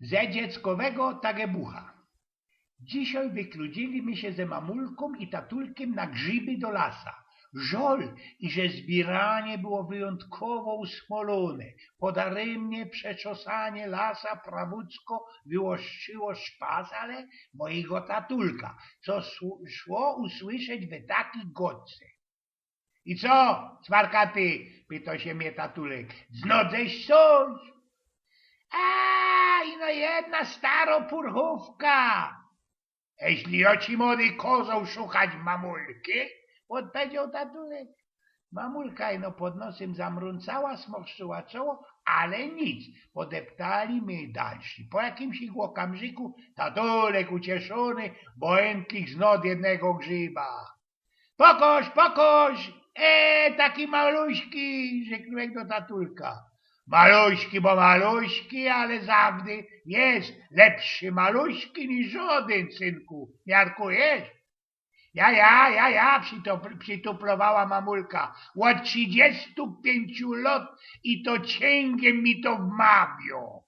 Ze dzieckowego tagebucha. Dzisiaj wykludziliśmy się ze mamulką i tatulkiem na grzyby do lasa. Żol, i że zbieranie było wyjątkowo usmolone. Podaremnie przeczosanie lasa prawucko wyłoszczyło szpas, ale mojego tatulka, co szło usłyszeć we takich godce. I co, smarkaty, pyta się mnie tatulek, znodześ coś? A, ino jedna staropurchówka. Jeśli ja ci młody kozą szukać mamulki, odpowiedział tatulek. Mamulka ino pod nosem zamrącała, smokrzyła czoło, ale nic. Podeptali my dalsi. Po jakimś igłokamżyku tatulek ucieszony, bo endlich znod jednego grzyba. Pokoś, taki maluśki, rzekłem do tatulka. Maluśki, bo maluśki, ale zawdy jest lepszy maluśki niż żaden, synku. Miarkujesz? Ja, przytuplowała mamulka. Od 35 lat i to cięgiem mi to wmawiał.